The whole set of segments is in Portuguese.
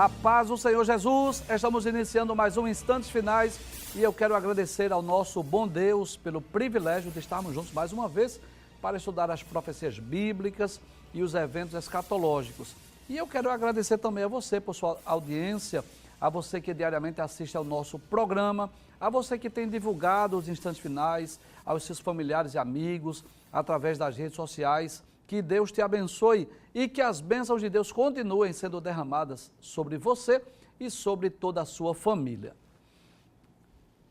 A paz do Senhor Jesus, estamos iniciando mais um Instantes Finais e eu quero agradecer ao nosso bom Deus pelo privilégio de estarmos juntos mais uma vez para estudar as profecias bíblicas e os eventos escatológicos. E eu quero agradecer também a você por sua audiência, a você que diariamente assiste ao nosso programa, a você que tem divulgado os Instantes Finais, aos seus familiares e amigos, através das redes sociais. Que Deus te abençoe e que as bênçãos de Deus continuem sendo derramadas sobre você e sobre toda a sua família.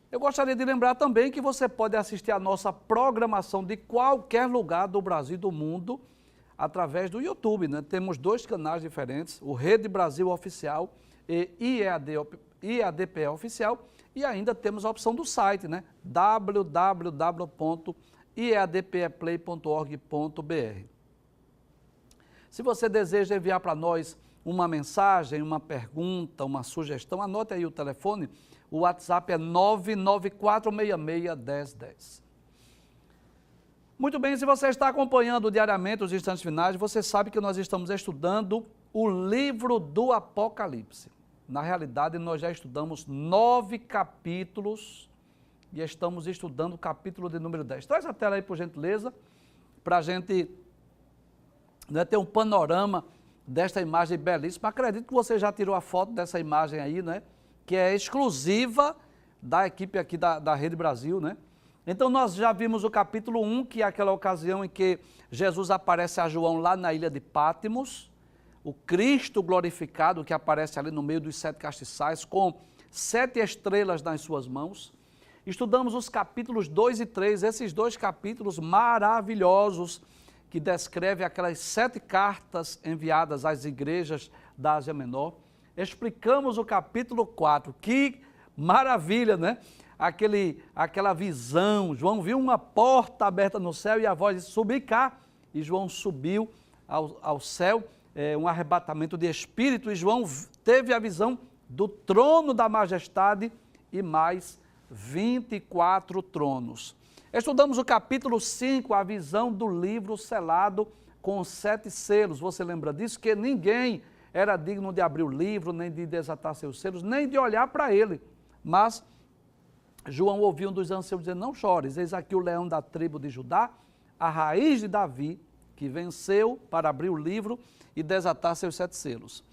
Eu gostaria de lembrar também que você pode assistir a nossa programação de qualquer lugar do Brasil e do mundo através do YouTube, né? Temos dois canais diferentes, o Rede Brasil Oficial e IADPE Oficial, e ainda temos a opção do site, né? www.iadpeplay.org.br. Se você deseja enviar para nós uma mensagem, uma pergunta, uma sugestão, anote aí o telefone, o WhatsApp é 994661010. Muito bem, se você está acompanhando diariamente os Instantes Finais, você sabe que nós estamos estudando o livro do Apocalipse. Na realidade, nós já estudamos 9 capítulos e estamos estudando o capítulo de número 10. Traz a tela aí, por gentileza, para a gente ter um panorama desta imagem belíssima. Acredito que você já tirou a foto dessa imagem aí, né? Que é exclusiva da equipe aqui da Rede Brasil, né? Então nós já vimos o capítulo 1, que é aquela ocasião em que Jesus aparece a João lá na ilha de Pátimos, o Cristo glorificado que aparece ali no meio dos 7 castiçais, com 7 estrelas nas suas mãos. Estudamos os capítulos 2 e 3, esses 2 capítulos maravilhosos, que descreve aquelas 7 cartas enviadas às igrejas da Ásia Menor. Explicamos o capítulo 4, que maravilha, né? Aquela visão, João viu uma porta aberta no céu e a voz disse, subi cá, e João subiu ao céu, um arrebatamento de espírito, e João teve a visão do trono da majestade e mais 24 tronos. Estudamos o capítulo 5, a visão do livro selado com 7 selos. Você lembra disso? Que ninguém era digno de abrir o livro, nem de desatar seus selos, nem de olhar para ele. Mas João ouviu um dos anciãos dizer, não chores, eis aqui o leão da tribo de Judá, a raiz de Davi, que venceu para abrir o livro e desatar seus 7 selos.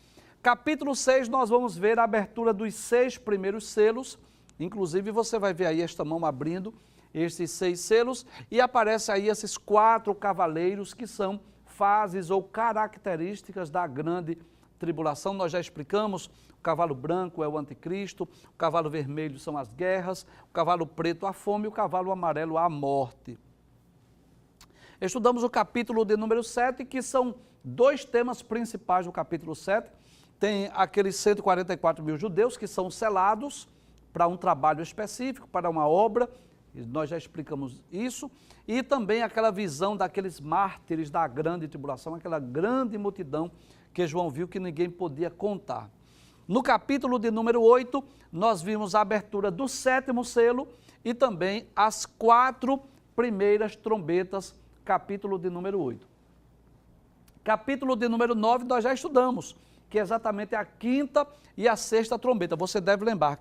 Capítulo 6, nós vamos ver a abertura dos 6 primeiros selos, inclusive você vai ver aí esta mão abrindo esses 6 selos, e aparece aí esses 4 cavaleiros que são fases ou características da grande tribulação. Nós já explicamos, o cavalo branco é o anticristo, o cavalo vermelho são as guerras, o cavalo preto a fome e o cavalo amarelo a morte. Estudamos o capítulo de número 7, que são 2 temas principais do capítulo 7. Tem aqueles 144 mil judeus que são selados para um trabalho específico, para uma obra, nós já explicamos isso, e também aquela visão daqueles mártires da grande tribulação, aquela grande multidão que João viu que ninguém podia contar. No capítulo de número 8, nós vimos a abertura do 7º selo e também as 4 primeiras trombetas, capítulo de número 8. Capítulo de número 9 nós já estudamos, que é exatamente a 5ª e a 6ª trombeta. Você deve lembrar,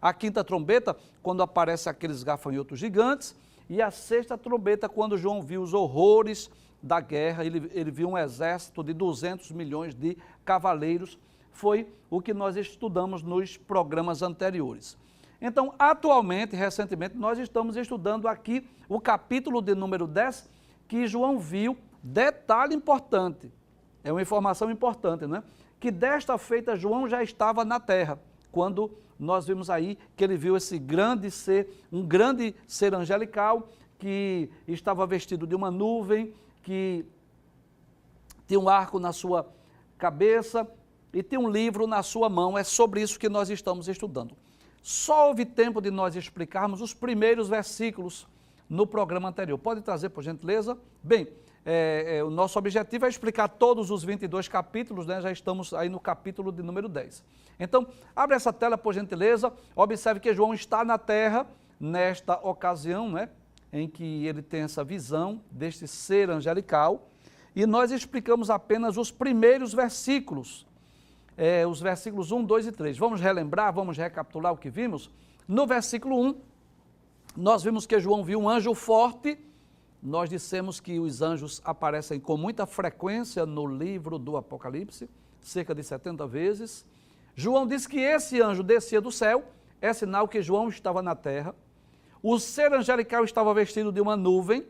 a 5ª trombeta, quando aparecem aqueles gafanhotos gigantes, e a 6ª trombeta, quando João viu os horrores da guerra, ele viu um exército de 200 milhões de cavaleiros, foi o que nós estudamos nos programas anteriores. Então, atualmente, recentemente, nós estamos estudando aqui o capítulo de número 10, que João viu, detalhe importante, é uma informação importante, né? Que desta feita João já estava na terra, quando nós vimos aí que ele viu esse grande ser, um grande ser angelical, que estava vestido de uma nuvem, que tinha um arco na sua cabeça e tinha um livro na sua mão. É sobre isso que nós estamos estudando. Só houve tempo de nós explicarmos os primeiros versículos no programa anterior. Pode trazer, por gentileza? Bem, o nosso objetivo é explicar todos os 22 capítulos, né? Já estamos aí no capítulo de número 10. Então, abre essa tela, por gentileza. Observe que João está na terra nesta ocasião, né? Em que ele tem essa visão deste ser angelical. E nós explicamos apenas os primeiros versículos. os versículos 1, 2 e 3. Vamos relembrar, vamos recapitular o que vimos? No versículo 1, nós vimos que João viu um anjo forte. Nós dissemos que os anjos aparecem com muita frequência no livro do Apocalipse, cerca de 70 vezes. João disse que esse anjo descia do céu, é sinal que João estava na terra. O ser angelical estava vestido de uma nuvem,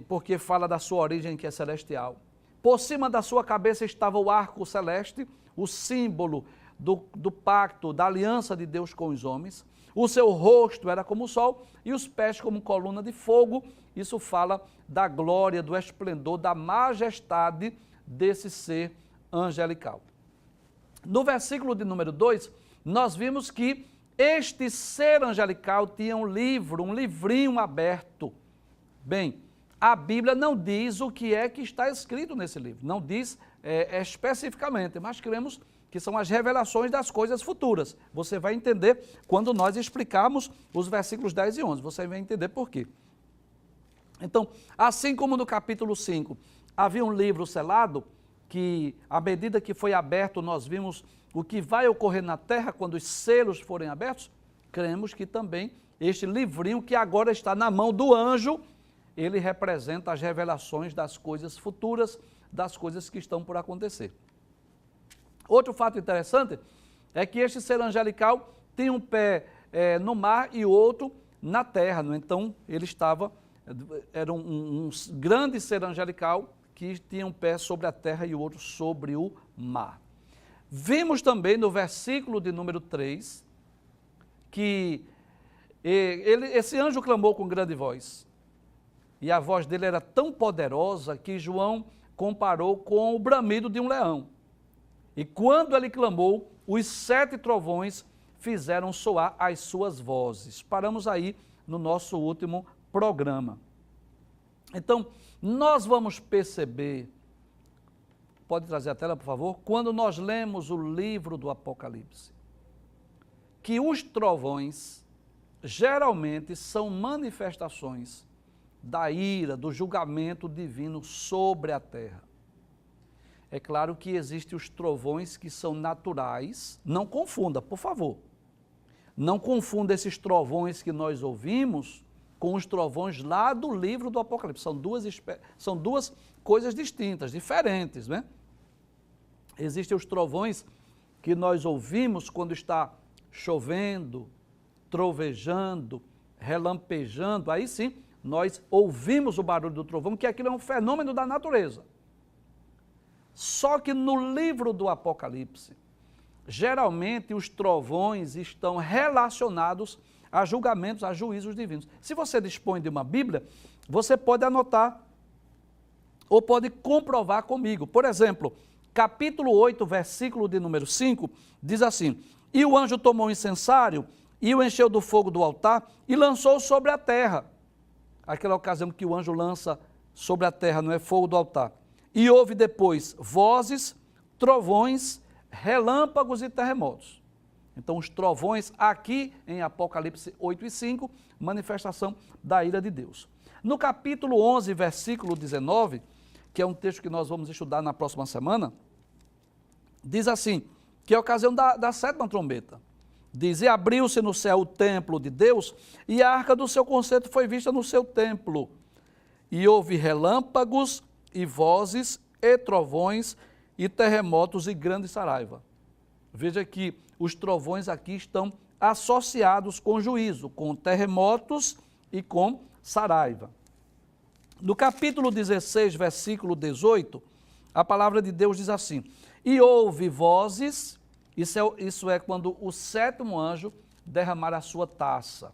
porque fala da sua origem que é celestial. Por cima da sua cabeça estava o arco celeste, o símbolo do pacto, da aliança de Deus com os homens. O seu rosto era como o sol e os pés como coluna de fogo. Isso fala da glória, do esplendor, da majestade desse ser angelical. No versículo de número 2, nós vimos que este ser angelical tinha um livro, um livrinho aberto. Bem, a Bíblia não diz o que é que está escrito nesse livro, não diz especificamente, mas cremos que são as revelações das coisas futuras. Você vai entender quando nós explicarmos os versículos 10 e 11, você vai entender por quê. Então, assim como no capítulo 5 havia um livro selado, que à medida que foi aberto nós vimos o que vai ocorrer na terra quando os selos forem abertos, cremos que também este livrinho que agora está na mão do anjo, ele representa as revelações das coisas futuras, das coisas que estão por acontecer. Outro fato interessante é que este ser angelical tinha um pé no mar e outro na terra. Então, ele era um grande ser angelical que tinha um pé sobre a terra e o outro sobre o mar. Vimos também no versículo de número 3 que esse anjo clamou com grande voz. E a voz dele era tão poderosa que João comparou com o bramido de um leão. E quando ele clamou, os 7 trovões fizeram soar as suas vozes. Paramos aí no nosso último programa. Então, nós vamos perceber, pode trazer a tela, por favor, quando nós lemos o livro do Apocalipse, que os trovões geralmente são manifestações da ira, do julgamento divino sobre a terra. É claro que existem os trovões que são naturais, não confunda, por favor. Não confunda esses trovões que nós ouvimos com os trovões lá do livro do Apocalipse. São duas coisas distintas, diferentes, né? Existem os trovões que nós ouvimos quando está chovendo, trovejando, relampejando, aí sim, nós ouvimos o barulho do trovão, que aquilo é um fenômeno da natureza. Só que no livro do Apocalipse, geralmente os trovões estão relacionados a julgamentos, a juízos divinos. Se você dispõe de uma Bíblia, você pode anotar ou pode comprovar comigo. Por exemplo, capítulo 8, versículo de número 5, diz assim: E o anjo tomou o incensário e o encheu do fogo do altar e lançou sobre a terra. Aquela ocasião que o anjo lança sobre a terra, não é fogo do altar. E houve depois vozes, trovões, relâmpagos e terremotos. Então, os trovões aqui em Apocalipse 8 e 5, manifestação da ira de Deus. No capítulo 11, versículo 19, que é um texto que nós vamos estudar na próxima semana, diz assim, que é a ocasião da 7ª trombeta. Diz, e abriu-se no céu o templo de Deus, e a arca do seu concerto foi vista no seu templo. E houve relâmpagos e vozes, e trovões, e terremotos, e grande saraiva. Veja que os trovões aqui estão associados com juízo, com terremotos e com saraiva. No capítulo 16, versículo 18, a palavra de Deus diz assim, e houve vozes, isso é quando o 7º anjo derramar a sua taça.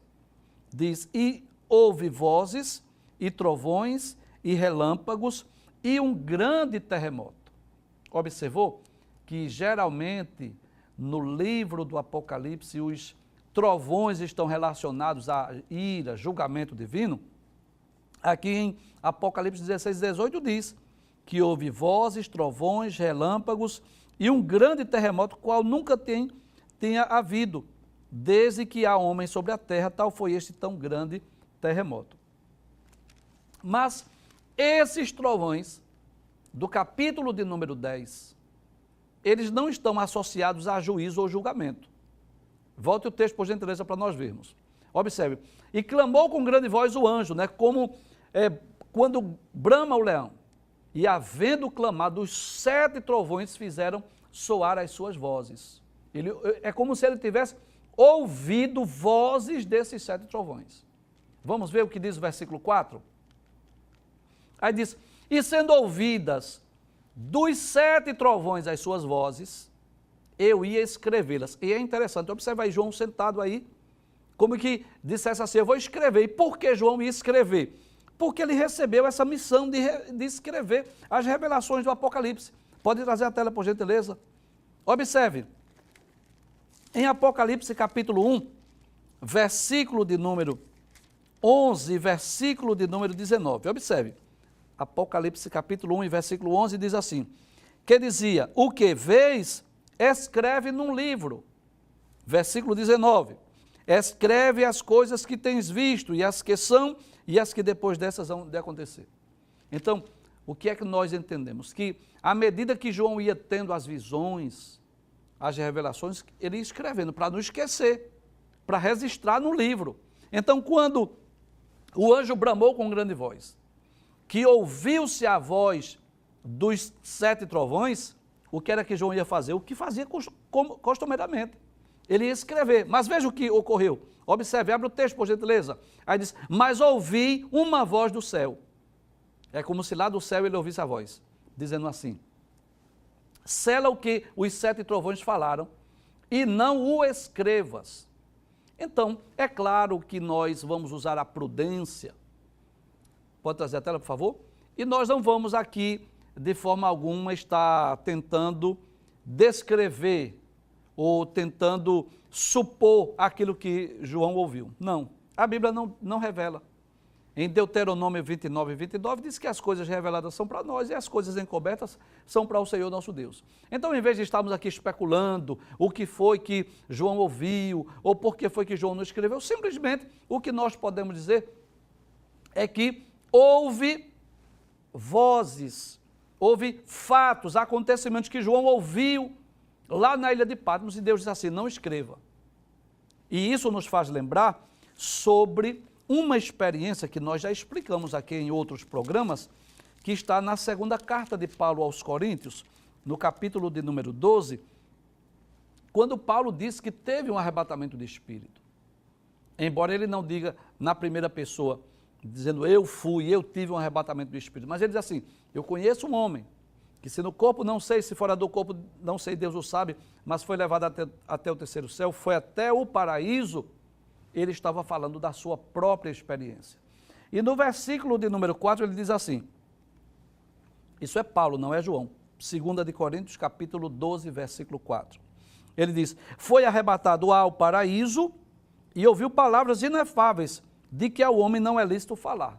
Diz, e houve vozes, e trovões, e relâmpagos, e um grande terremoto. Observou que geralmente no livro do Apocalipse os trovões estão relacionados a ira, julgamento divino? Aqui em Apocalipse 16, 18 diz que houve vozes, trovões, relâmpagos e um grande terremoto, qual nunca tenha havido, desde que há homem sobre a terra, tal foi este tão grande terremoto. Mas esses trovões, do capítulo de número 10, eles não estão associados a juízo ou julgamento. Volte o texto, por gentileza, para nós vermos. Observe. E clamou com grande voz o anjo, né? Como quando brama o leão. E havendo clamado, os 7 trovões fizeram soar as suas vozes. É como se ele tivesse ouvido vozes desses 7 trovões. Vamos ver o que diz o versículo 4? Aí diz, e sendo ouvidas dos 7 trovões as suas vozes, eu ia escrevê-las. E é interessante, observa aí João sentado aí, como que dissesse assim, eu vou escrever. E por que João ia escrever? Porque ele recebeu essa missão de escrever as revelações do Apocalipse. Pode trazer a tela, por gentileza? Observe, em Apocalipse capítulo 1, versículo de número 11, versículo de número 19. Observe, Apocalipse capítulo 1, versículo 11 diz assim, que dizia, o que vês, escreve num livro. Versículo 19, escreve as coisas que tens visto e as que são e as que depois dessas vão de acontecer. Então, o que é que nós entendemos? Que à medida que João ia tendo as visões, as revelações, ele ia escrevendo para não esquecer, para registrar no livro. Então, quando o anjo bramou com grande voz, que ouviu-se a voz dos 7 trovões, o que era que João ia fazer? O que fazia costumeiramente. Ele ia escrever. Mas veja o que ocorreu. Observe, abre o texto, por gentileza. Aí diz, mas ouvi uma voz do céu. É como se lá do céu ele ouvisse a voz, dizendo assim, sela o que os 7 trovões falaram e não o escrevas. Então, é claro que nós vamos usar a prudência. Pode trazer a tela, por favor? E nós não vamos aqui, de forma alguma, estar tentando descrever ou tentando supor aquilo que João ouviu. Não, a Bíblia não revela. Em Deuteronômio 29, 29, diz que as coisas reveladas são para nós e as coisas encobertas são para o Senhor nosso Deus. Então, em vez de estarmos aqui especulando o que foi que João ouviu ou por que foi que João não escreveu, simplesmente o que nós podemos dizer é que houve vozes, houve fatos, acontecimentos que João ouviu lá na ilha de Patmos e Deus diz assim, não escreva. E isso nos faz lembrar sobre uma experiência que nós já explicamos aqui em outros programas, que está na segunda carta de Paulo aos Coríntios, no capítulo de número 12, quando Paulo diz que teve um arrebatamento de espírito. Embora ele não diga na primeira pessoa, dizendo eu tive um arrebatamento de espírito, mas ele diz assim, eu conheço um homem, que se no corpo não sei, se fora do corpo não sei, Deus o sabe, mas foi levado até o terceiro céu, foi até o paraíso. Ele estava falando da sua própria experiência. E no versículo de número 4 ele diz assim, isso é Paulo, não é João, 2 de Coríntios capítulo 12, versículo 4. Ele diz, foi arrebatado ao paraíso e ouviu palavras inefáveis, de que ao homem não é lícito falar.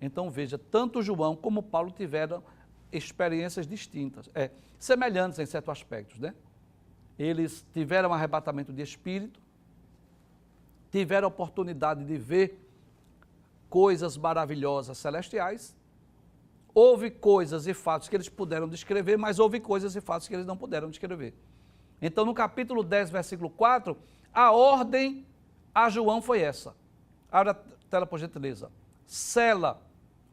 Então veja, tanto João como Paulo tiveram experiências distintas, semelhantes em certos aspectos, né? Eles tiveram arrebatamento de espírito, tiveram a oportunidade de ver coisas maravilhosas celestiais, houve coisas e fatos que eles puderam descrever, mas houve coisas e fatos que eles não puderam descrever. Então, no capítulo 10, versículo 4, a ordem a João foi essa. Abra a tela, por gentileza. Sela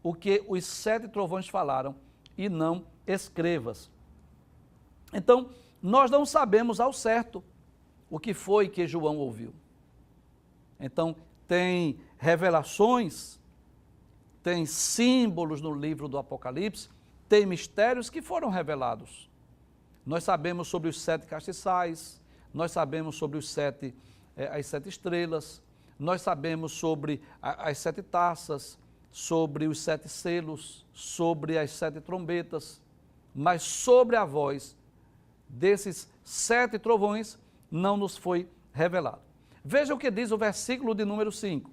o que os 7 trovões falaram e não escrevas. Então, nós não sabemos ao certo o que foi que João ouviu. Então, tem revelações, tem símbolos no livro do Apocalipse, tem mistérios que foram revelados. Nós sabemos sobre os 7 castiçais, nós sabemos sobre as 7 estrelas, nós sabemos sobre as 7 taças, sobre os 7 selos, sobre as 7 trombetas, mas sobre a voz desses 7 trovões não nos foi revelado. Veja o que diz o versículo de número 5.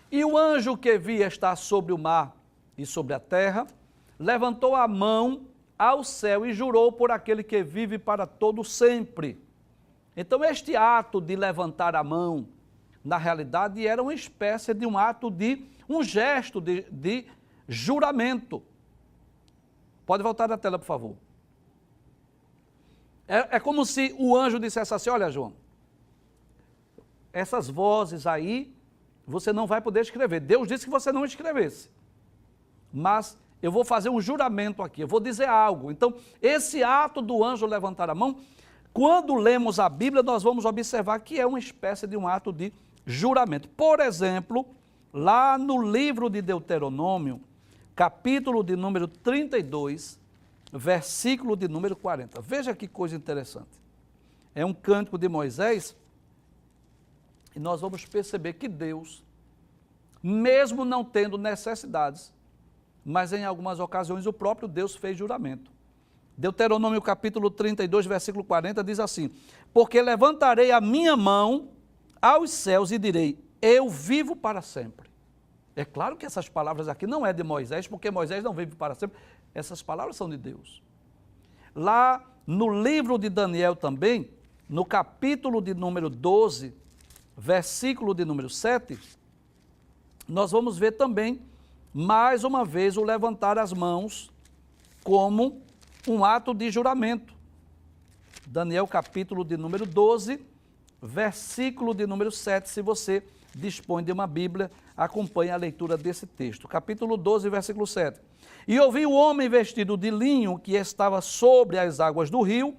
E o anjo que via estar sobre o mar e sobre a terra, levantou a mão ao céu e jurou por aquele que vive para todo sempre. Então este ato de levantar a mão, na realidade era uma espécie de um ato um gesto de juramento. Pode voltar à tela, por favor. É como se o anjo dissesse assim, olha, João, essas vozes aí, você não vai poder escrever. Deus disse que você não escrevesse. Mas eu vou fazer um juramento aqui, eu vou dizer algo. Então, esse ato do anjo levantar a mão, quando lemos a Bíblia, nós vamos observar que é uma espécie de um ato de juramento. Por exemplo, lá no livro de Deuteronômio, capítulo de número 32, versículo de número 40. Veja que coisa interessante. É um cântico de Moisés, e nós vamos perceber que Deus, mesmo não tendo necessidades, mas em algumas ocasiões o próprio Deus fez juramento. Deuteronômio capítulo 32, versículo 40 diz assim, porque levantarei a minha mão aos céus e direi, eu vivo para sempre. É claro que essas palavras aqui não é de Moisés, porque Moisés não vive para sempre. Essas palavras são de Deus. Lá no livro de Daniel também, no capítulo de número 12, versículo de número 7, nós vamos ver também, mais uma vez, o levantar as mãos como um ato de juramento. Daniel capítulo de número 12, versículo de número 7, se você dispõe de uma Bíblia, acompanhe a leitura desse texto. Capítulo 12, versículo 7. E ouvi o homem vestido de linho que estava sobre as águas do rio,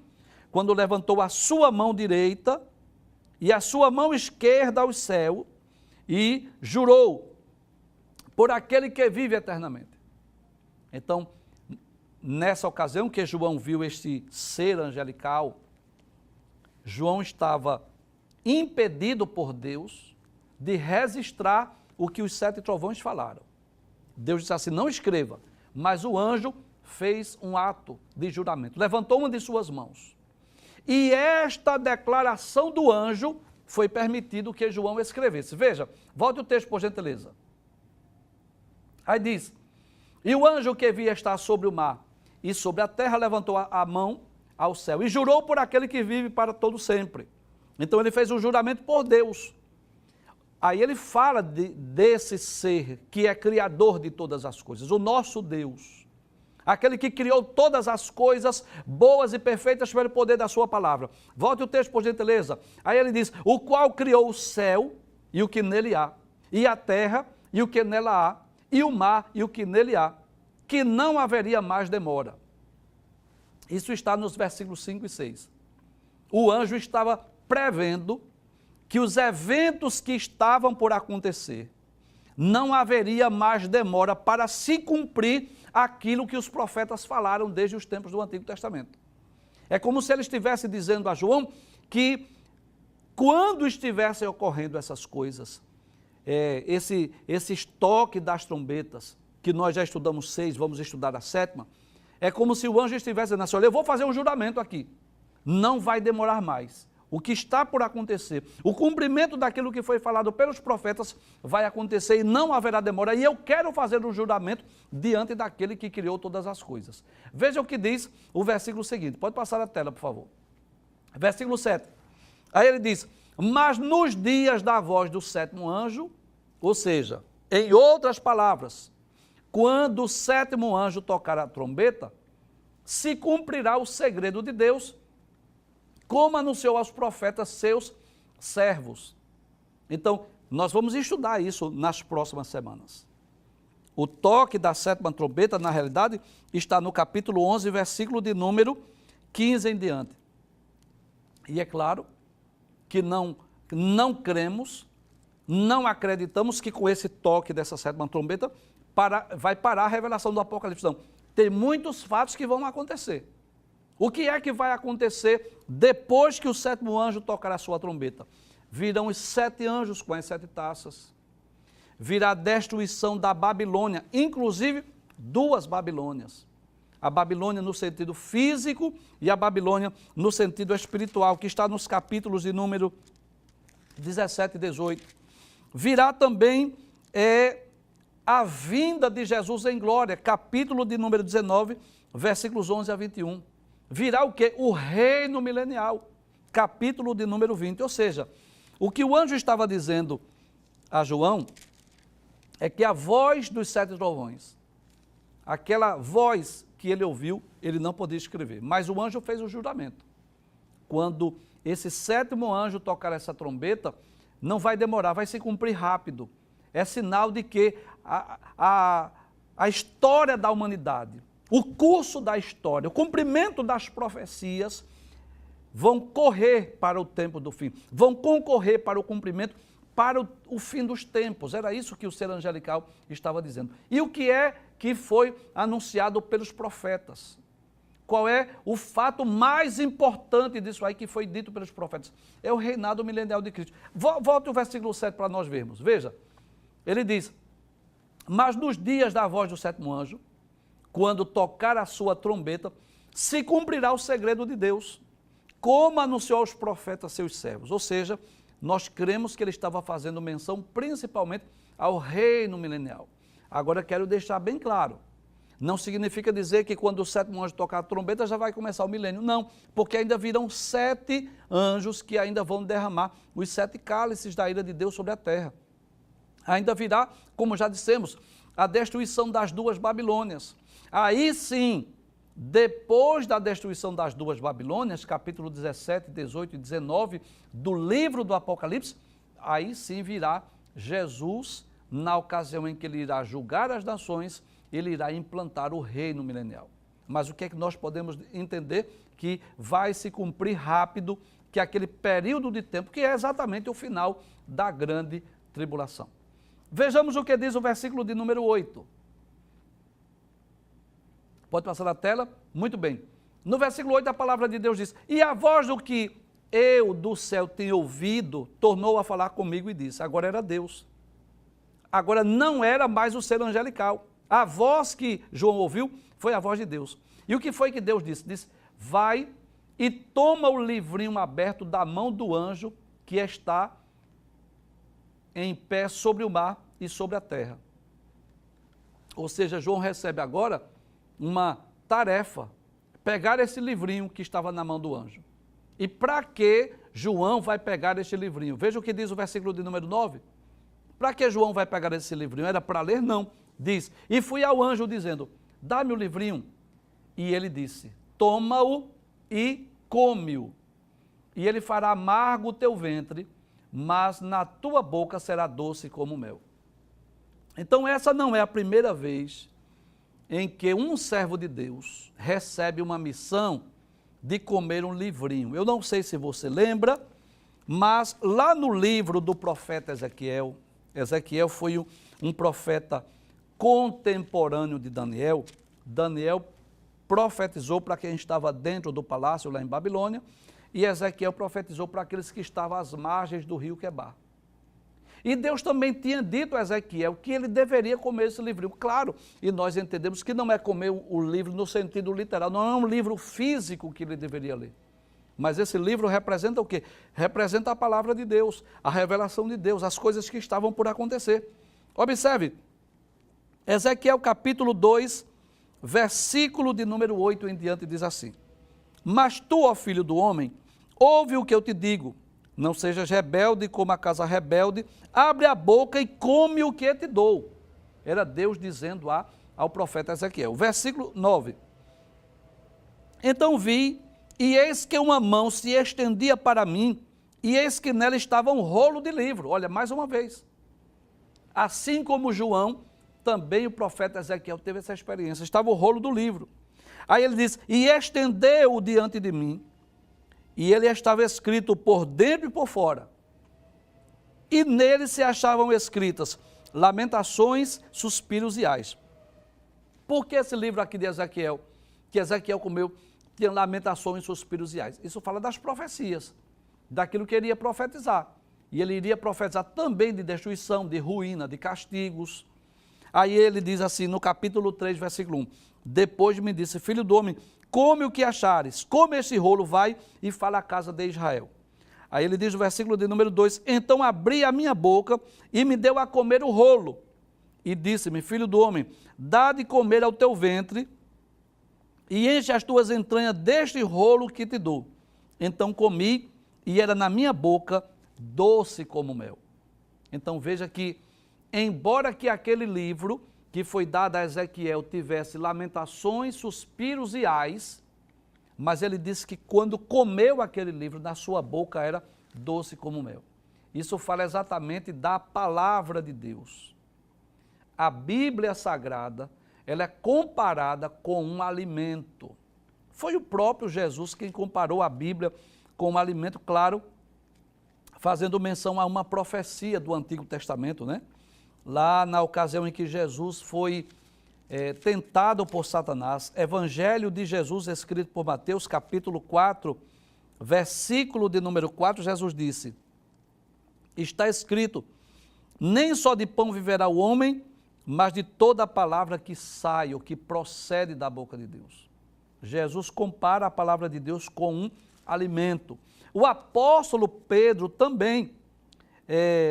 quando levantou a sua mão direita e a sua mão esquerda ao céu, e jurou por aquele que vive eternamente. Então, nessa ocasião que João viu este ser angelical, João estava impedido por Deus de registrar o que os 7 trovões falaram. Deus disse assim, não escreva, mas o anjo fez um ato de juramento, levantou uma de suas mãos. E esta declaração do anjo foi permitido que João escrevesse. Veja, volte o texto por gentileza. Aí diz, e o anjo que via estar sobre o mar e sobre a terra levantou a mão ao céu e jurou por aquele que vive para todo sempre. Então ele fez um juramento por Deus. Aí ele fala desse ser que é criador de todas as coisas, o nosso Deus. Aquele que criou todas as coisas boas e perfeitas pelo poder da sua palavra. Volte o texto por gentileza. Aí ele diz, o qual criou o céu e o que nele há, e a terra e o que nela há, e o mar e o que nele há, que não haveria mais demora. Isso está nos versículos 5 e 6. O anjo estava prevendo que os eventos que estavam por acontecer, não haveria mais demora para se cumprir aquilo que os profetas falaram desde os tempos do Antigo Testamento. É como se ele estivesse dizendo a João que quando estivessem ocorrendo essas coisas, esse estoque das trombetas, que nós já estudamos 6, vamos estudar a 7ª, é como se o anjo estivesse dizendo assim, olha, eu vou fazer um juramento aqui, não vai demorar mais. O que está por acontecer, o cumprimento daquilo que foi falado pelos profetas vai acontecer e não haverá demora. E eu quero fazer um juramento diante daquele que criou todas as coisas. Veja o que diz o versículo seguinte. Pode passar a tela, por favor. Versículo 7. Aí ele diz, mas nos dias da voz do 7º anjo, ou seja, em outras palavras, quando o 7º anjo tocar a trombeta, se cumprirá o segredo de Deus, como anunciou aos profetas seus servos. Então, nós vamos estudar isso nas próximas semanas. O toque da 7ª trombeta, na realidade, está no capítulo 11, versículo de número 15 em diante. E é claro que não cremos, não acreditamos que com esse toque dessa 7ª trombeta vai parar a revelação do Apocalipse. Não. Tem muitos fatos que vão acontecer. O que é que vai acontecer depois que o 7º anjo tocar a sua trombeta? Virão os 7 anjos com as 7 taças. Virá a destruição da Babilônia, inclusive 2 Babilônias. A Babilônia no sentido físico e a Babilônia no sentido espiritual, que está nos capítulos de número 17 e 18. Virá também a vinda de Jesus em glória, capítulo de número 19, versículos 11 a 21. Virá o quê? O reino milenial, capítulo de número 20. Ou seja, o que o anjo estava dizendo a João é que a voz dos 7 trovões, aquela voz que ele ouviu, ele não podia escrever. Mas o anjo fez o juramento. quando esse sétimo anjo tocar essa trombeta, não vai demorar, vai se cumprir rápido. É sinal de que a história da humanidade, o curso da história, o cumprimento das profecias vão correr para o tempo do fim, vão concorrer para o cumprimento, para o fim dos tempos. Era isso que o ser angelical estava dizendo. E o que é que foi anunciado pelos profetas? Qual é o fato mais importante disso aí que foi dito pelos profetas? É o reinado milenial de Cristo. Volte o versículo 7 para nós vermos. Veja, ele diz: mas nos dias da voz do sétimo anjo, quando tocar a sua trombeta, se cumprirá o segredo de Deus, como anunciou aos profetas seus servos. Ou seja, nós cremos que ele estava fazendo menção principalmente ao reino milenial. Agora quero deixar bem claro, não significa dizer que quando o sétimo anjo tocar a trombeta já vai começar o milênio, não, porque ainda virão 7 anjos que ainda vão derramar os 7 cálices da ira de Deus sobre a terra. Ainda virá, como já dissemos, a destruição das 2 Babilônias. Aí sim, depois da destruição das 2 Babilônias, capítulo 17, 18 e 19 do livro do Apocalipse, aí sim virá Jesus, na ocasião em que ele irá julgar as nações, ele irá implantar o reino milenial. Mas o que é que nós podemos entender? Que vai se cumprir rápido, que aquele período de tempo, que é exatamente o final da grande tribulação. Vejamos o que diz o versículo de número 8. Pode passar na tela? Muito bem. No versículo 8 a palavra de Deus diz: e a voz do que eu do céu tenho ouvido, tornou a falar comigo e disse. Agora era Deus. Agora não era mais o ser angelical. A voz que João ouviu foi a voz de Deus. E o que foi que Deus disse? Disse: vai e toma o livrinho aberto da mão do anjo que está em pé sobre o mar e sobre a terra. Ou seja, João recebe agora uma tarefa, pegar esse livrinho que estava na mão do anjo. E para que João vai pegar este livrinho? Veja o que diz o versículo de número 9. Para que João vai pegar esse livrinho? Era para ler? Não. Diz: e fui ao anjo dizendo: dá-me o livrinho. E ele disse: toma-o e come-o. E ele fará amargo o teu ventre, mas na tua boca será doce como mel. Então essa não é a primeira vez em que um servo de Deus recebe uma missão de comer um livrinho. Eu não sei se você lembra, mas lá no livro do profeta Ezequiel, Ezequiel foi um profeta contemporâneo de Daniel. Daniel profetizou para quem estava dentro do palácio lá em Babilônia, e Ezequiel profetizou para aqueles que estavam às margens do rio Quebar. E Deus também tinha dito a Ezequiel que ele deveria comer esse livrinho. Claro, e nós entendemos que não é comer o livro no sentido literal, não é um livro físico que ele deveria ler. Mas esse livro representa o quê? Representa a palavra de Deus, a revelação de Deus, as coisas que estavam por acontecer. Observe, Ezequiel capítulo 2, versículo de número 8 em diante diz assim: mas tu, ó filho do homem, ouve o que eu te digo, não sejas rebelde como a casa rebelde, abre a boca e come o que te dou. Era Deus dizendo ao profeta Ezequiel. Versículo 9. Então vi, e eis que uma mão se estendia para mim, e eis que nela estava um rolo de livro. Olha, mais uma vez. Assim como João, também o profeta Ezequiel teve essa experiência. Estava o rolo do livro. Aí ele diz: e estendeu-o diante de mim, e ele estava escrito por dentro e por fora. E nele se achavam escritas lamentações, suspiros e ais. Por que esse livro aqui de Ezequiel, que Ezequiel comeu, tinha lamentações, suspiros e ais? Isso fala das profecias, daquilo que ele ia profetizar. E ele iria profetizar também de destruição, de ruína, de castigos. Aí ele diz assim, no capítulo 3, versículo 1, depois me disse: filho do homem, come o que achares, come esse rolo, vai e fala à casa de Israel. Aí ele diz no versículo de número 2, então abri a minha boca e me deu a comer o rolo. E disse-me: filho do homem, dá de comer ao teu ventre e enche as tuas entranhas deste rolo que te dou. Então comi e era na minha boca doce como mel. Então veja que, embora que aquele livro que foi dado a Ezequiel tivesse lamentações, suspiros e ais, mas ele disse que quando comeu aquele livro, na sua boca era doce como mel. Isso fala exatamente da palavra de Deus. A Bíblia Sagrada, ela é comparada com um alimento. Foi o próprio Jesus quem comparou a Bíblia com um alimento, claro, fazendo menção a uma profecia do Antigo Testamento, né? Lá na ocasião em que Jesus foi tentado por Satanás, Evangelho de Jesus, escrito por Mateus, capítulo 4, versículo de número 4, Jesus disse, está escrito, nem só de pão viverá o homem, mas de toda a palavra que sai ou que procede da boca de Deus. Jesus compara a palavra de Deus com um alimento. O apóstolo Pedro também,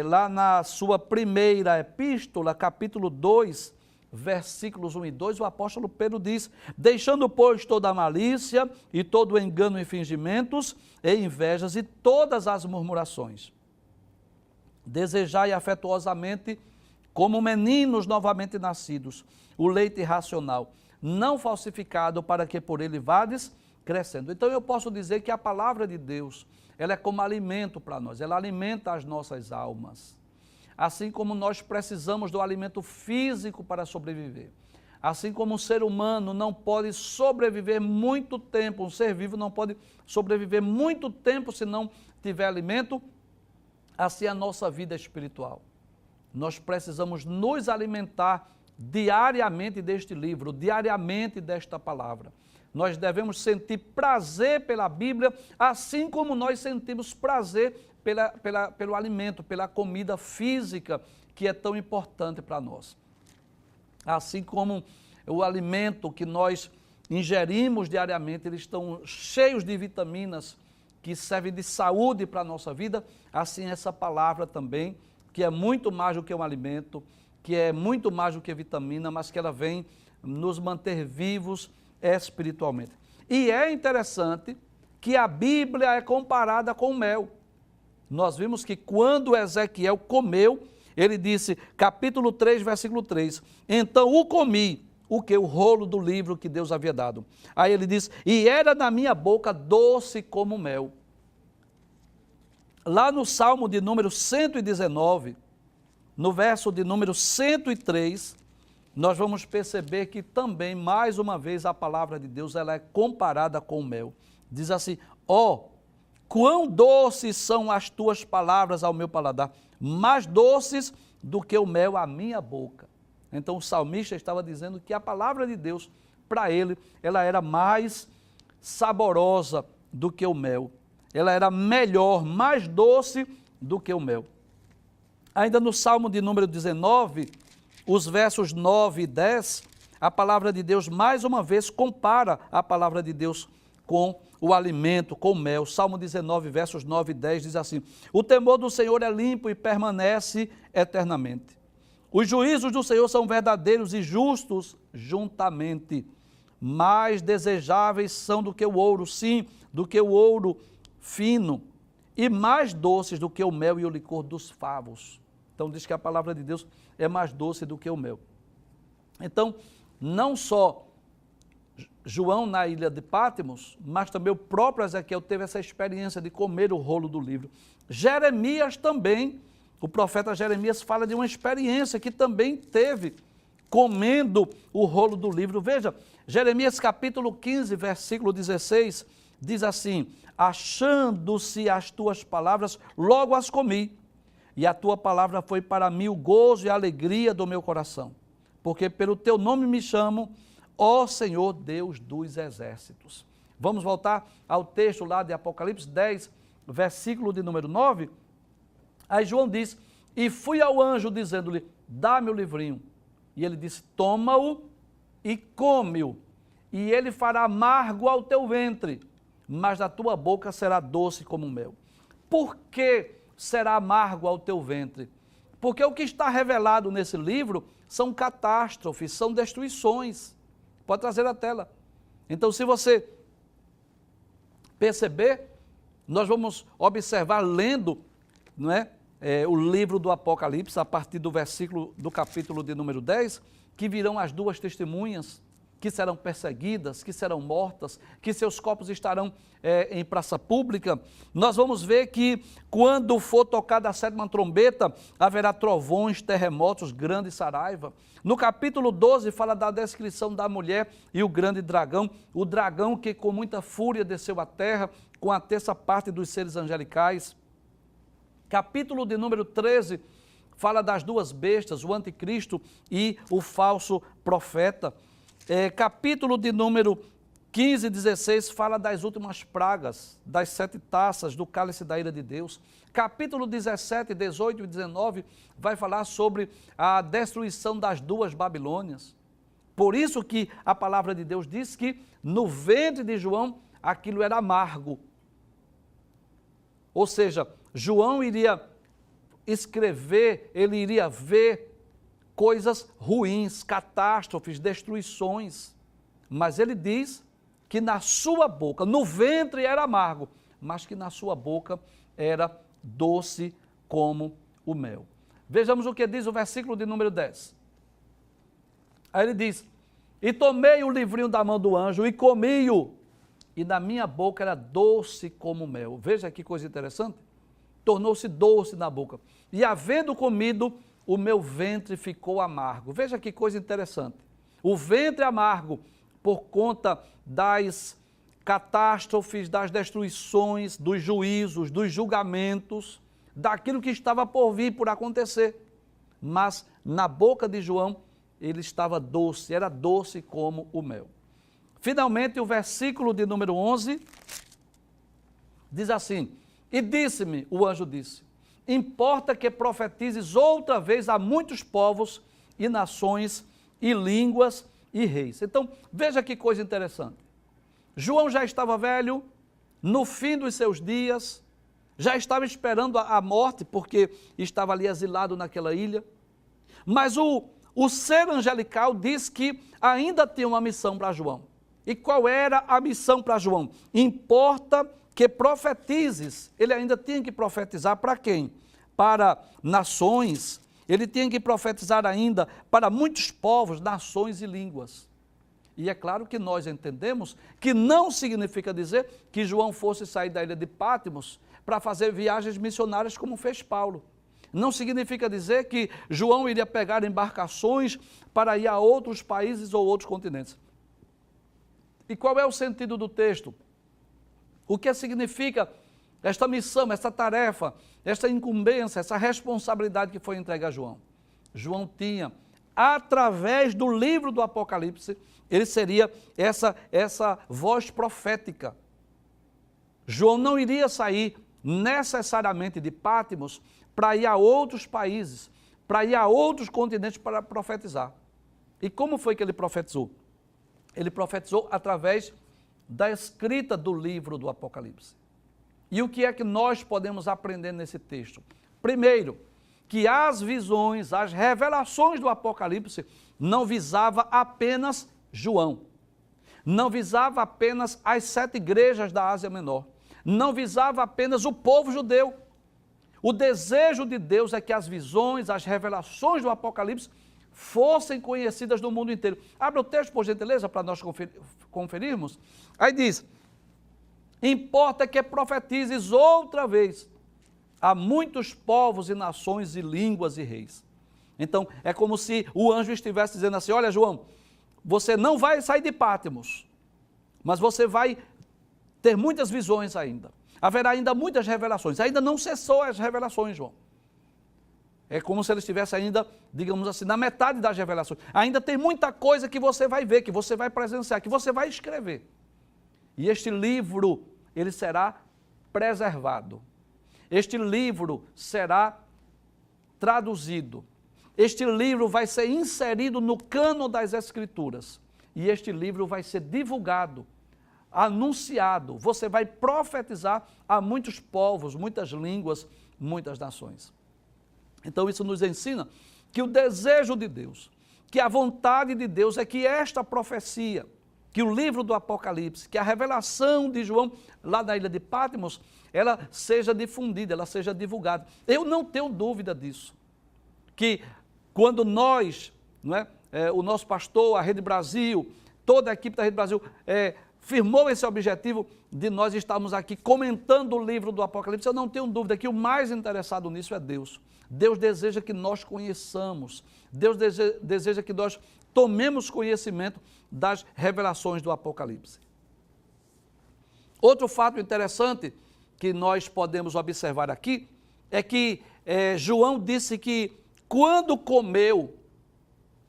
lá na sua primeira epístola, capítulo 2, versículos 1 e 2, o apóstolo Pedro diz, deixando, pois, toda a malícia e todo o engano e fingimentos e invejas e todas as murmurações. Desejai afetuosamente, como meninos novamente nascidos, o leite racional, não falsificado, para que por ele vades crescendo. Então eu posso dizer que a palavra de Deus, ela é como alimento para nós, ela alimenta as nossas almas. Assim como nós precisamos do alimento físico para sobreviver. Assim como um ser humano não pode sobreviver muito tempo, um ser vivo não pode sobreviver muito tempo se não tiver alimento, assim é a nossa vida espiritual. Nós precisamos nos alimentar diariamente deste livro, diariamente desta palavra. Nós devemos sentir prazer pela Bíblia, assim como nós sentimos prazer pelo alimento, pela comida física, que é tão importante para nós. Assim como o alimento que nós ingerimos diariamente, eles estão cheios de vitaminas que servem de saúde para a nossa vida, assim essa palavra também, que é muito mais do que um alimento, que é muito mais do que vitamina, mas que ela vem nos manter vivos espiritualmente. E é interessante que a Bíblia é comparada com mel. Nós vimos que quando Ezequiel comeu, ele disse, capítulo 3, versículo 3, então o comi, o que? O rolo do livro que Deus havia dado. Aí ele diz, e era na minha boca doce como mel. Lá no Salmo de número 119, no verso de número 103, nós vamos perceber que também, mais uma vez, a palavra de Deus ela é comparada com o mel. Diz assim, quão doces são as tuas palavras ao meu paladar, mais doces do que o mel à minha boca. Então o salmista estava dizendo que a palavra de Deus, para ele, ela era mais saborosa do que o mel. Ela era melhor, mais doce do que o mel. Ainda no Salmo de número 19, os versos 9 e 10, a palavra de Deus mais uma vez compara a palavra de Deus com o alimento, com o mel. Salmo 19, versos 9 e 10 diz assim, o temor do Senhor é limpo e permanece eternamente. Os juízos do Senhor são verdadeiros e justos juntamente. Mais desejáveis são do que o ouro, sim, do que o ouro fino, e mais doces do que o mel e o licor dos favos. Então diz que a palavra de Deus é mais doce do que o mel. Então, não só João na ilha de Pátimos, mas também o próprio Ezequiel teve essa experiência de comer o rolo do livro. Jeremias também, o profeta Jeremias fala de uma experiência que também teve comendo o rolo do livro. Veja, Jeremias capítulo 15, versículo 16, diz assim, achando-se as tuas palavras, logo as comi, e a tua palavra foi para mim o gozo e a alegria do meu coração, porque pelo teu nome me chamo, ó Senhor Deus dos exércitos. Vamos voltar ao texto lá de Apocalipse 10, versículo de número 9. Aí João diz, e fui ao anjo dizendo-lhe, dá-me o livrinho. E ele disse, toma-o e come-o, e ele fará amargo ao teu ventre, mas da tua boca será doce como mel. Por que será amargo ao teu ventre? Porque o que está revelado nesse livro são catástrofes, são destruições. Pode trazer a tela. Então, se você perceber, nós vamos observar lendo, não é, o livro do Apocalipse, a partir do versículo do capítulo de número 10, que virão as duas testemunhas, que serão perseguidas, que serão mortas, que seus corpos estarão em praça pública. Nós vamos ver que quando for tocada a 7ª trombeta, haverá trovões, terremotos, grande saraiva. No capítulo 12 fala da descrição da mulher e o grande dragão, o dragão que com muita fúria desceu à terra, com a terça parte dos seres angelicais. Capítulo de número 13 fala das duas bestas, o anticristo e o falso profeta. Capítulo de número 15 e 16 fala das últimas pragas, das 7 taças, do cálice da ira de Deus. Capítulo 17, 18 e 19 vai falar sobre a destruição das 2 Babilônias. Por isso que a palavra de Deus diz que no ventre de João aquilo era amargo. Ou seja, João iria escrever, ele iria ver coisas ruins, catástrofes, destruições. Mas ele diz que na sua boca, no ventre era amargo, mas que na sua boca era doce como o mel. Vejamos o que diz o versículo de número 10. Aí ele diz: e tomei o livrinho da mão do anjo e comi-o, e na minha boca era doce como o mel. Veja que coisa interessante. Tornou-se doce na boca. E havendo comido, o meu ventre ficou amargo. Veja que coisa interessante. O ventre amargo por conta das catástrofes, das destruições, dos juízos, dos julgamentos, daquilo que estava por vir, por acontecer. Mas na boca de João, ele estava doce, era doce como o mel. Finalmente, o versículo de número 11 diz assim: e disse-me, o anjo disse, importa que profetizes outra vez a muitos povos e nações e línguas e reis. Então, veja que coisa interessante. João já estava velho, no fim dos seus dias, já estava esperando a morte, porque estava ali exilado naquela ilha. Mas o ser angelical diz que ainda tinha uma missão para João. E qual era a missão para João? Importa que profetizes. Ele ainda tinha que profetizar para quem? Para nações. Ele tinha que profetizar ainda para muitos povos, nações e línguas. E é claro que nós entendemos que não significa dizer que João fosse sair da ilha de Patmos para fazer viagens missionárias como fez Paulo. Não significa dizer que João iria pegar embarcações para ir a outros países ou outros continentes. E qual é o sentido do texto? O que significa esta missão, esta tarefa, esta incumbência, essa responsabilidade que foi entregue a João? João tinha, através do livro do Apocalipse, ele seria essa voz profética. João não iria sair necessariamente de Patmos para ir a outros países, para ir a outros continentes para profetizar. E como foi que ele profetizou? Ele profetizou através da escrita do livro do Apocalipse. E o que é que nós podemos aprender nesse texto? Primeiro, que as visões, as revelações do Apocalipse não visava apenas João, não visava apenas as 7 igrejas da Ásia Menor, não visava apenas o povo judeu. O desejo de Deus é que as visões, as revelações do Apocalipse fossem conhecidas no mundo inteiro. Abra o texto, por gentileza, para nós conferirmos. Aí diz: importa que profetizes outra vez a muitos povos e nações e línguas e reis. Então, é como se o anjo estivesse dizendo assim: olha, João, você não vai sair de Patmos, mas você vai ter muitas visões ainda. Haverá ainda muitas revelações. Ainda não cessou as revelações, João. É como se ele estivesse ainda, digamos assim, na metade das revelações. Ainda tem muita coisa que você vai ver, que você vai presenciar, que você vai escrever. E este livro, ele será preservado. Este livro será traduzido. Este livro vai ser inserido no cânon das Escrituras. E este livro vai ser divulgado, anunciado. Você vai profetizar a muitos povos, muitas línguas, muitas nações. Então isso nos ensina que o desejo de Deus, que a vontade de Deus é que esta profecia, que o livro do Apocalipse, que a revelação de João lá na ilha de Patmos, ela seja difundida, ela seja divulgada. Eu não tenho dúvida disso, que quando nós, o nosso pastor, a Rede Brasil, toda a equipe da Rede Brasil firmou esse objetivo de nós estarmos aqui comentando o livro do Apocalipse. Eu não tenho dúvida que o mais interessado nisso é Deus. Deus deseja que nós conheçamos, Deus deseja que nós tomemos conhecimento das revelações do Apocalipse. Outro fato interessante que nós podemos observar aqui é que João disse que quando comeu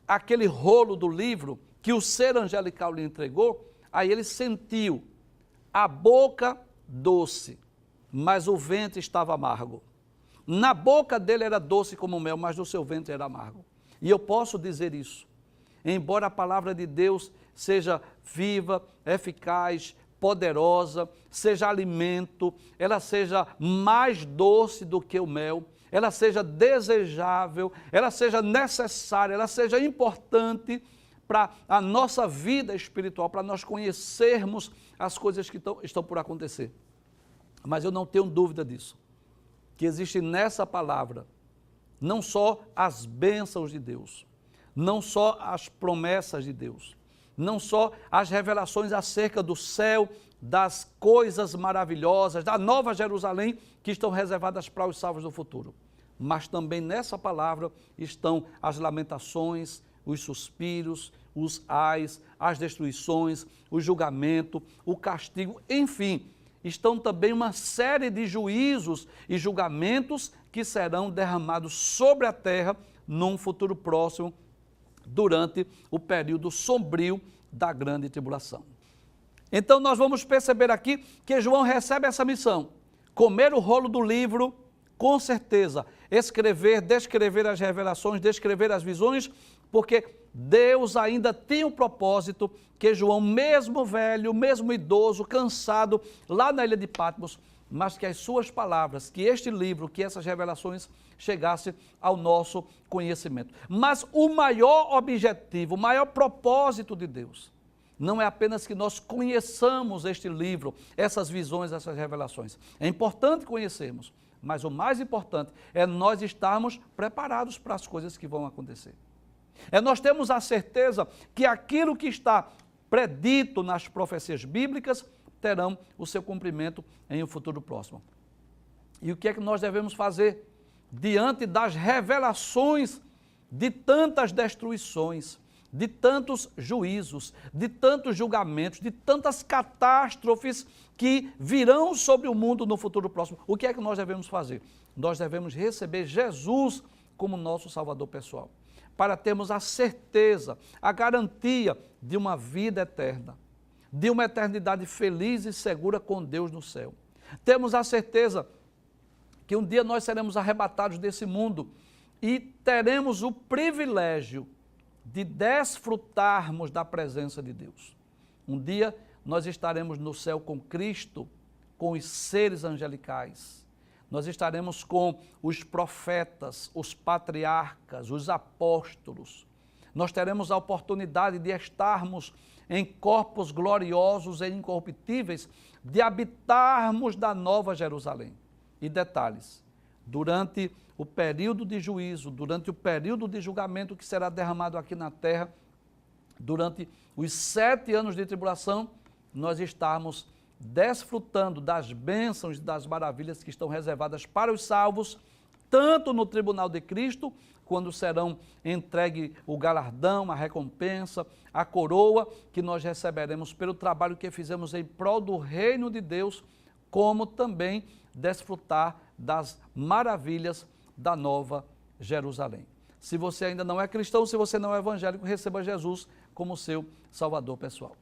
aquele rolo do livro que o ser angelical lhe entregou, aí ele sentiu a boca doce, mas o ventre estava amargo. Na boca dele era doce como mel, mas no seu ventre era amargo. E eu posso dizer isso, embora a palavra de Deus seja viva, eficaz, poderosa, seja alimento, ela seja mais doce do que o mel, ela seja desejável, ela seja necessária, ela seja importante para a nossa vida espiritual, para nós conhecermos as coisas que estão por acontecer. Mas eu não tenho dúvida disso, que existe nessa palavra não só as bênçãos de Deus, não só as promessas de Deus, não só as revelações acerca do céu, das coisas maravilhosas, da nova Jerusalém, que estão reservadas para os salvos do futuro. Mas também nessa palavra estão as lamentações, os suspiros, os ais, as destruições, o julgamento, o castigo, enfim, estão também uma série de juízos e julgamentos que serão derramados sobre a terra num futuro próximo, durante o período sombrio da grande tribulação. Então nós vamos perceber aqui que João recebe essa missão, comer o rolo do livro, com certeza, escrever, descrever as revelações, descrever as visões, porque Deus ainda tem o propósito que João, mesmo velho, mesmo idoso, cansado, lá na ilha de Patmos, mas que as suas palavras, que este livro, que essas revelações chegassem ao nosso conhecimento. Mas o maior objetivo, o maior propósito de Deus, não é apenas que nós conheçamos este livro, essas visões, essas revelações. É importante conhecermos, mas o mais importante é nós estarmos preparados para as coisas que vão acontecer. É nós termos a certeza que aquilo que está predito nas profecias bíblicas terão o seu cumprimento em um futuro próximo. E o que é que nós devemos fazer diante das revelações de tantas destruições, de tantos juízos, de tantos julgamentos, de tantas catástrofes que virão sobre o mundo no futuro próximo? O que é que nós devemos fazer? Nós devemos receber Jesus como nosso Salvador pessoal, para termos a certeza, a garantia de uma vida eterna, de uma eternidade feliz e segura com Deus no céu. Temos a certeza que um dia nós seremos arrebatados desse mundo e teremos o privilégio de desfrutarmos da presença de Deus. Um dia nós estaremos no céu com Cristo, com os seres angelicais. Nós estaremos com os profetas, os patriarcas, os apóstolos. Nós teremos a oportunidade de estarmos em corpos gloriosos e incorruptíveis, de habitarmos da nova Jerusalém. E detalhes, durante o período de juízo, durante o período de julgamento que será derramado aqui na terra, durante os 7 anos de tribulação, nós estamos desfrutando das bênçãos e das maravilhas que estão reservadas para os salvos, tanto no tribunal de Cristo, quando serão entregue o galardão, a recompensa, a coroa que nós receberemos pelo trabalho que fizemos em prol do reino de Deus, como também desfrutar das maravilhas da nova Jerusalém. Se você ainda não é cristão, se você não é evangélico, receba Jesus como seu Salvador pessoal.